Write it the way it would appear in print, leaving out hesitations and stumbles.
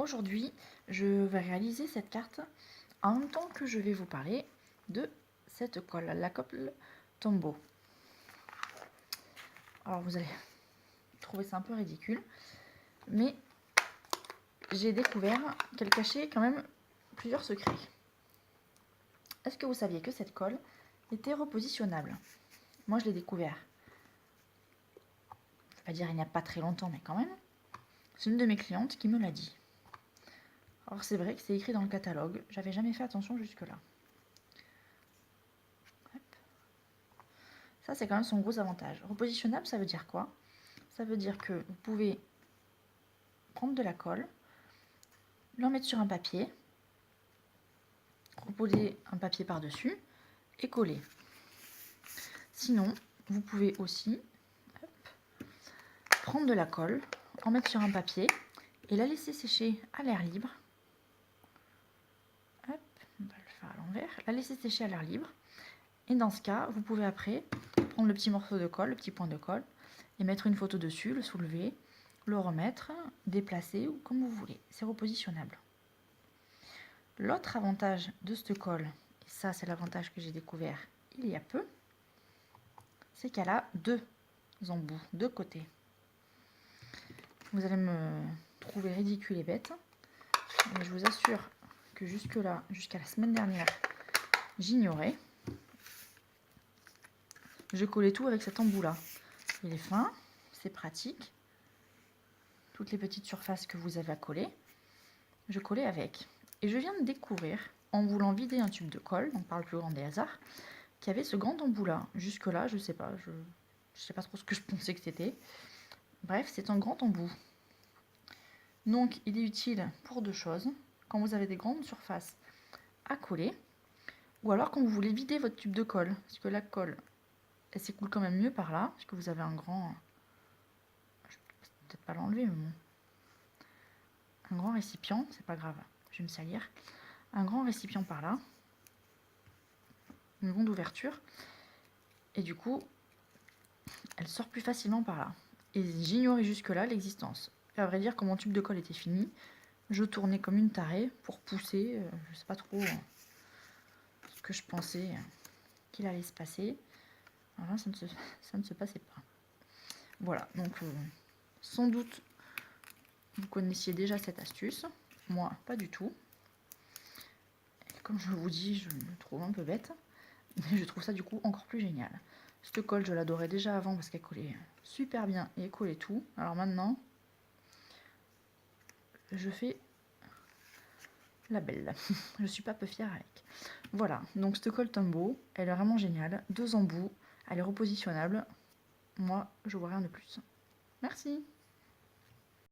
aujourd'hui, je vais réaliser cette carte en même temps que je vais vous parler de cette colle, la colle Tombow. Alors vous allez trouver ça un peu ridicule, mais j'ai découvert qu'elle cachait quand même plusieurs secrets. Est-ce que vous saviez que cette colle était repositionnable? Moi, je l'ai découvert. Je ne vais pas dire il n'y a pas très longtemps, mais quand même. C'est une de mes clientes qui me l'a dit. Alors c'est vrai que c'est écrit dans le catalogue. J'avais jamais fait attention jusque-là. Ça, c'est quand même son gros avantage. Repositionnable, ça veut dire quoi? Ça veut dire que vous pouvez prendre de la colle, l'en mettre sur un papier, reposer un papier par-dessus et coller. Sinon, vous pouvez aussi prendre de la colle, en mettre sur un papier et la laisser sécher à l'air libre. Hop, on va le faire à l'envers. La laisser sécher à l'air libre. Et dans ce cas, vous pouvez après prendre le petit morceau de colle, le petit point de colle, et mettre une photo dessus, le soulever, le remettre, déplacer ou comme vous voulez. C'est repositionnable. L'autre avantage de cette colle, et ça c'est l'avantage que j'ai découvert il y a peu, c'est qu'elle a deux embouts, deux côtés. Vous allez me trouver ridicule et bête, mais je vous assure que jusque-là, jusqu'à la semaine dernière, j'ignorais. Je collais tout avec cet embout-là. Il est fin, c'est pratique. Toutes les petites surfaces que vous avez à coller, je collais avec. Et je viens de découvrir, en voulant vider un tube de colle, donc par le plus grand des hasards, qu'il y avait ce grand embout-là. Jusque-là, je sais pas, je sais pas trop ce que je pensais que c'était. Bref, c'est un grand embout. Donc, il est utile pour deux choses. Quand vous avez des grandes surfaces à coller, ou alors quand vous voulez vider votre tube de colle, parce que la colle, elle s'écoule quand même mieux par là, parce que vous avez un grand... Je vais peut-être pas l'enlever, mais bon. Un grand récipient, c'est pas grave, je vais me salir. Un grand récipient par là, une grande ouverture, et du coup, elle sort plus facilement par là. Et j'ignorais jusque-là l'existence. À vrai dire, quand mon tube de colle était fini, je tournais comme une tarée pour pousser, je sais pas trop ce que je pensais qu'il allait se passer. Alors là, ça ne se passait pas. Voilà, donc sans doute vous connaissiez déjà cette astuce. Moi, pas du tout. Et comme je vous dis, je me trouve un peu bête. Mais je trouve ça du coup encore plus génial. Cette colle, je l'adorais déjà avant parce qu'elle collait super bien et elle collait tout. Alors maintenant, je fais la belle. Je suis pas peu fière avec. Voilà, donc cette colle Tombow, elle est vraiment géniale. Deux embouts, elle est repositionnable. Moi, je vois rien de plus. Merci.